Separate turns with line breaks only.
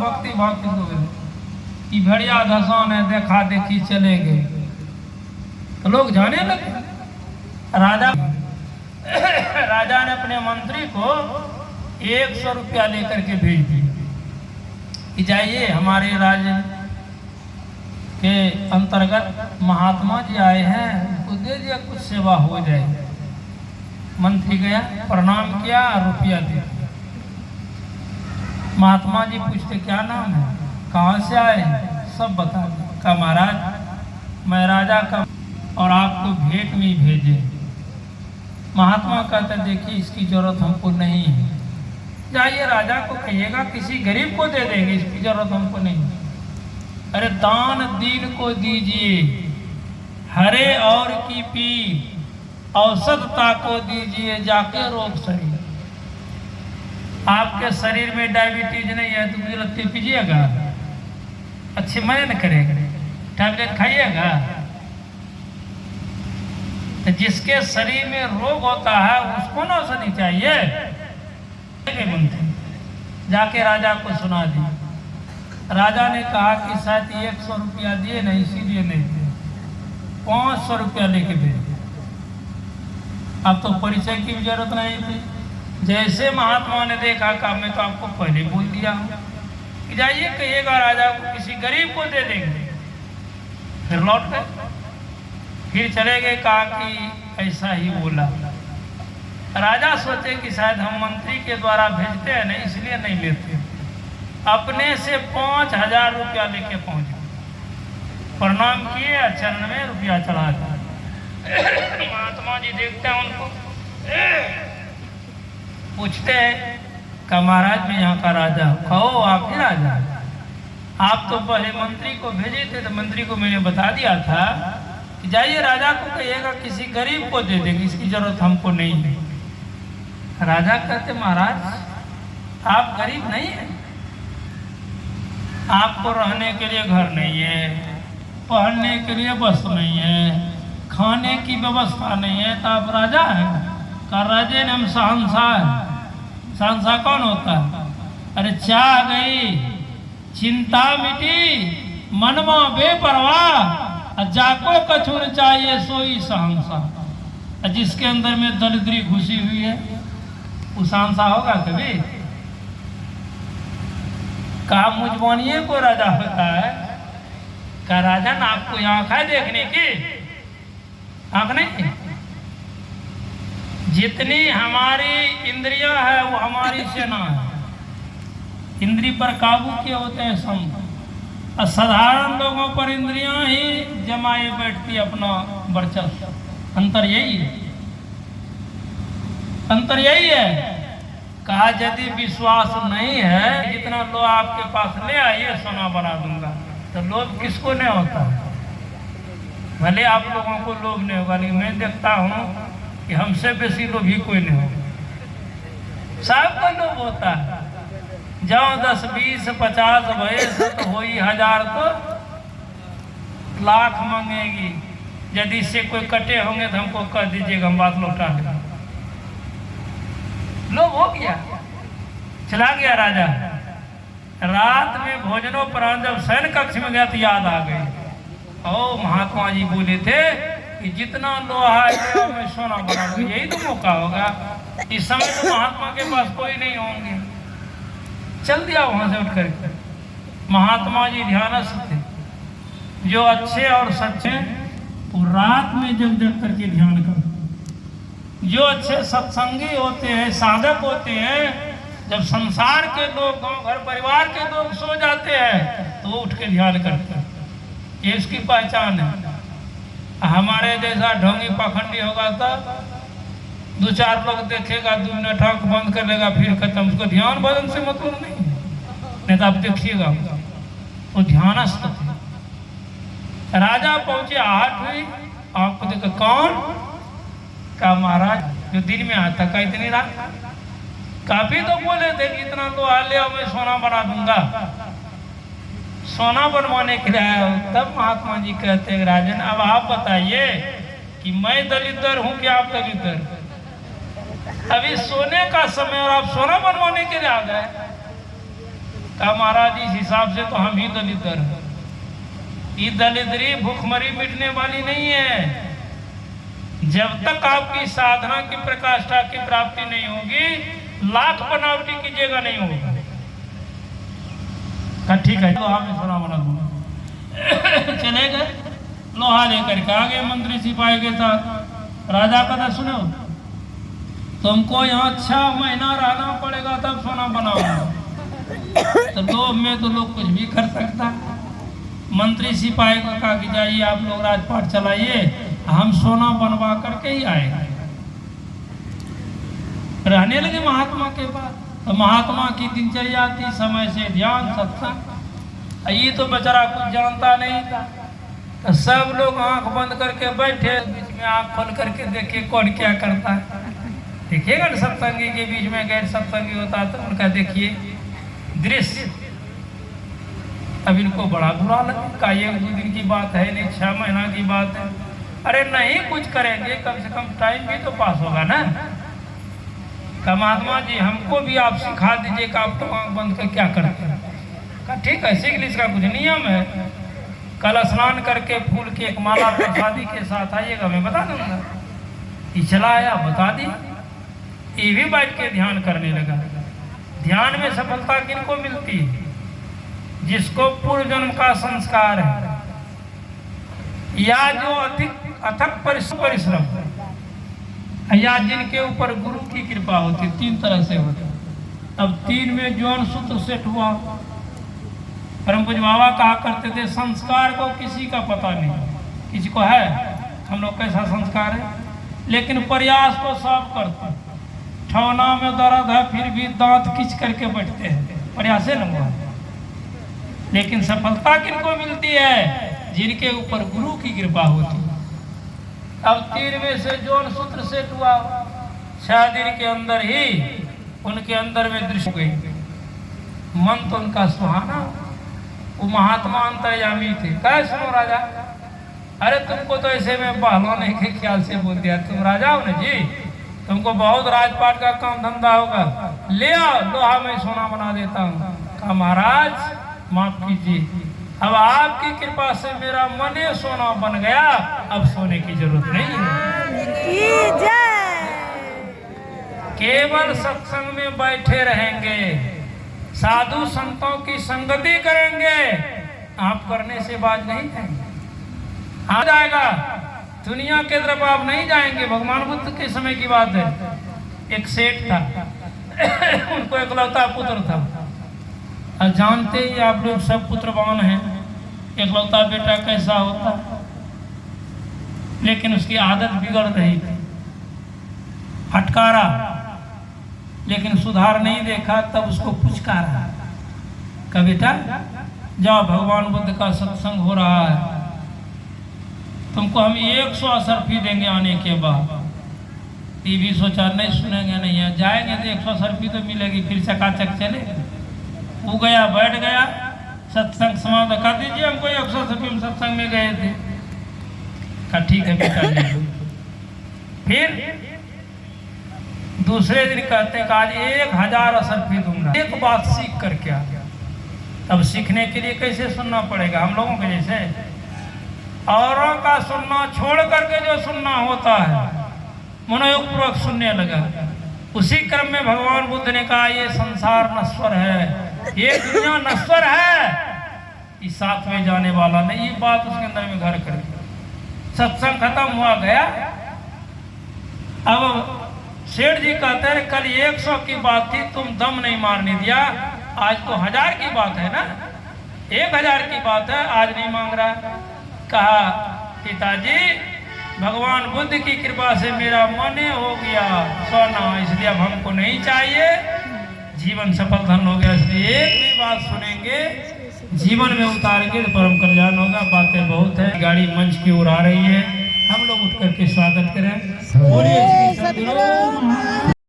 भक्ति भक्ति हो गए कि भेड़िया धसान है, देखा देखी चले गए तो लोग जाने लगे। राजा ने अपने मंत्री को 100 रुपया लेकर के भेज दिया कि जाइए हमारे राज्य के अंतर्गत महात्मा जी आए हैं, उनको दे दिया, कुछ सेवा हो जाए। मंत्री गया, प्रणाम किया, रुपया दे दिया। महात्मा जी पूछते क्या नाम है, कहाँ से आए, सब बता दिया। कहा महाराज मैं राजा का और आपको भेंट में भेजे। महात्मा कहते देखिए इसकी जरूरत हमको नहीं है, जाइए राजा को कहिएगा किसी गरीब को दे देंगे, इसकी जरूरत हमको नहीं। अरे दान दीन को दीजिए, हरे और की पी औषधता को दीजिए, जाके रोग शरीर। आपके शरीर में डायबिटीज नहीं है तो लत्ती पीजिएगा, अच्छी मदद करेगा, टैबलेट खाइएगा। तो जिसके शरीर में रोग होता है उसको ना औषधि चाहिए। जाके राजा को सुना दी। राजा ने कहा कि शायद 100 रुपया दिए नहीं, इसीलिए नहीं दिए, 500 रुपया लेके दे। अब तो परिचय की भी जरूरत नहीं थी। जैसे महात्मा ने देखा कहा मैं तो आपको पहले बोल दिया हूँ कि जाइए कहिएगा राजा को किसी गरीब को दे देंगे। फिर लौट गए, फिर चले गए, कहा कि ऐसा ही बोला। राजा सोचे कि शायद हम मंत्री के द्वारा भेजते हैं नहीं, इसलिए नहीं लेते। अपने से 5000 रुपया लेके पहुंचे, प्रणाम किए, चरण में रुपया चढ़ा दिया। महात्मा जी देखते हैं उनको, पूछते हैं का महाराज मैं यहाँ का राजा हूँ। कहो आप ही राजा, आप तो पहले मंत्री को भेजे थे, तो मंत्री को मैंने बता दिया था कि जाइए राजा को कहिएगा किसी गरीब को दे देंगे, इसकी जरूरत हमको नहीं है। राजा कहते महाराज आप गरीब नहीं है, आपको रहने के लिए घर नहीं है, पहनने के लिए वस्त्र नहीं है, खाने की व्यवस्था नहीं है, तो आप राजा हैं। का राजे नाम शहंशाह है। शहंशाह कौन होता है? अरे चाह गई, चिंता मिटी, मनमा बेपरवाह, जाको कछुर चाहिए सोई शहंशाह। जिसके अंदर में दरिद्री घुसी हुई है वो शहंशाह होगा कभी? कहा मुझबानिए को राजा होता है। का राजा ना आपको आंख है देखने की? आंख नहीं। जितनी हमारी इंद्रियां है वो हमारी सेना है। इंद्री पर काबू किए होते हैं संत, और साधारण लोगों पर इंद्रियां ही जमाए बैठती अपना वर्चस्व। अंतर यही है, अंतर यही है। कहा यदि विश्वास नहीं है, जितना लोभ आपके पास ले आइए सोना बना दूंगा। तो लोभ किसको नहीं होता? भले आप लोगों को लोभ नहीं होगा, लेकिन मैं देखता हूँ कि हमसे बेसी लोभी कोई नहीं होगा। सबको लोभ होता है। जाओ 10 20 50 भये तो हो 1000 तो लाख मांगेगी। यदि इससे कोई कटे होंगे तो हमको कह दीजिएगा, हम बात लौटा देंगे। लोभ हो गया, चला गया राजा। रात में भोजनोपरांत जब शयन कक्ष में गया तो याद आ गई। ओ महात्मा जी बोले थे कि जितना लोहा है मैं सोना बना दूं, यही तो मौका होगा। इस समय तो महात्मा के पास कोई नहीं होंगे। चल दिया वहां से उठ करके। महात्मा जी ध्यानस्थ थे, जो अच्छे और सच्चे वो रात में जग जग करके ध्यान करते। जो अच्छे सत्संगी होते हैं, साधक होते हैं, जब संसार के लोग, गांव घर परिवार के लोग सो जाते हैं तो वो उठ के ध्यान करते हैं। ये इसकी पहचान है। हमारे जैसा ढोंगी पाखंडी होगा तो 2-4 लोग देखेगा, 2 मिनट आंख बंद कर लेगा, फिर खत्म। उसको ध्यान भजन से मतलब नहीं तो आप देखिएगा वो ध्यानस्थ थे। राजा पहुंचे, आहट हुई, आपको देखा कौन? का महाराज जो दिन में आता का इतनी रात। काफी तो बोले थे कि इतना तो आ ले और मैं सोना बना दूंगा। सोना बनवाने के लिए आया हूं। तब महात्मा जी कहते हैं राजन अब आप बताइए कि मैं दलितर हूं कि आप दलितर? अभी सोने का समय और आप सोना बनवाने के लिए आ गए। कहा महाराज इस हिसाब से तो हम ही दलितर हैं। ये दलितरी भूखमरी मिटने वाली नहीं है। जब तक आपकी साधना की प्रकाष्ठा की प्राप्ति नहीं होगी, लाख बनावटी कीजिएगा नहीं होगा। कहा ठीक है, लोहा में सोना बना दूंगा। चले गए, लोहा लेकर के आ गए मंत्री सिपाही के साथ। राजा का तो सुनो, तुमको यहाँ 6 महीना रहना पड़ेगा तब सोना बनाऊंगा। तो लोभ में तो लोग कुछ भी कर सकता। मंत्री सिपाही को कहा कि जाइए आप लोग राजपाट चलाइए, हम सोना बनवा करके ही आएंगे। रहने लगे महात्मा के पास। तो महात्मा की दिनचर्या थी समय से ध्यान सत्संग। ये तो बेचारा कुछ जानता नहीं था। तो सब लोग आंख बंद करके बैठे, बीच में आंख खोल करके देखिए कौन क्या करता है। देखिएगा ना, सत्संगी के बीच में गैर सत्संगी होता तो उनका देखिए दृश्य। अब इनको बड़ा बुरा लगा। ये 2 दिन की बात है नहीं, 6 महीना की बात है। अरे नहीं कुछ करेंगे, कम से कम टाइम भी तो पास होगा ना। कहा महात्मा जी हमको भी आप सिखा दीजिए कि आप तो आंख बंद कर क्या करते हैं। कहा ठीक है, सीख ली, इसका कुछ नियम है। कल स्नान करके फूल की एक माला प्रसादी के साथ आइएगा, मैं बता दूंगा। ये चला आया, बता दी। ये भी बैठ के ध्यान करने लगा। ध्यान में सफलता किनको मिलती है? जिसको पूर्व जन्म का संस्कार है, या जो अथक परिश्रम, या जिनके ऊपर गुरु की कृपा होती। 3 तरह से होती। अब 3 में जौन सूत्र सेट हुआ। परम पूज्य बाबा कहा करते थे संस्कार को किसी का पता नहीं। किसी को है हम लोग कैसा संस्कार है, लेकिन प्रयास को सब करते। ठौना में दर्द है फिर भी दांत खींच करके बैठते हैं, प्रयास है ना। लेकिन सफलता किनको मिलती है? जिनके ऊपर गुरु की कृपा होती है। अब 13वें से जौन सूत्र सेट हुआ, 6 दिन के अंदर ही उनके अंदर में दृश्य हो गई। मन तो उनका सुहाना। वो महात्मा अंतर्यामी थे। कहे सुनो राजा, अरे तुमको तो ऐसे में पहलवान के ख्याल से बोल दिया, तुम राजा हो ना जी, तुमको बहुत राजपाट का काम धंधा होगा, ले आओ लोहा में सोना बना देता हूँ। कहा महाराज माफ कीजिए, अब आपकी कृपा से मेरा मने सोना बन गया, अब सोने की जरूरत नहीं है। केवल सत्संग में बैठे रहेंगे, साधु संतों की संगति करेंगे, आप करने से बात नहीं जाएंगे। आ जाएगा दुनिया के तरफ आप नहीं जाएंगे। भगवान बुद्ध के समय की बात है। एक सेठ था उनको एकलौता पुत्र था। और जानते ही आप लोग सब पुत्रवान हैं, एकलौता बेटा कैसा होता। लेकिन उसकी आदत बिगड़ रही थी, फटकारा, लेकिन सुधार नहीं देखा। तब उसको पुचकारा, कहा बेटा जाओ भगवान बुद्ध का सत्संग हो रहा है, तुमको हम 100 सरफी देंगे आने के बाद। ये भी सोचा नहीं सुनेंगे नहीं है, जाएंगे तो 100 सरफी तो मिलेगी, फिर चकाचक चले। वो गया, बैठ गया, सत्संग समाप्त कर दीजिए, हमको 100 सरफी हम सत्संग में गए थे। कहा ठीक है बेटा ले लो। फिर दूसरे दिन कहते हैं आज 1000 सरफी दूंगा, एक बात सीख करके आ गया। अब सीखने के लिए कैसे सुनना पड़ेगा? हम लोगों के जैसे औरों का सुनना छोड़ करके जो सुनना होता है, मनोयोग पूर्वक सुनने लगा। उसी क्रम में भगवान बुद्ध ने कहा ये संसार नश्वर है, ये दुनिया नश्वर है, इस साथ में जाने वाला नहीं। ये बात उसके अंदर में घर कर, सत्संग खत्म हुआ गया। अब सेठ जी कहते हैं कल 100 की बात थी, तुम दम नहीं मारने दिया, आज तो 1000 की बात है ना, 1000 की बात है, आज नहीं मांग रहा। कहा पिताजी भगवान बुद्ध की कृपा से मेरा मन हो गया सोना, इसलिए अब हमको नहीं चाहिए, जीवन सफल धन हो गया। इसलिए एक भी बात सुनेंगे, जीवन में उतारेंगे तो परम कल्याण होगा। बातें बहुत है, गाड़ी मंच की ओर आ रही है, हम लोग उठ करके स्वागत करें। बोलिए श्री सद्गुरु।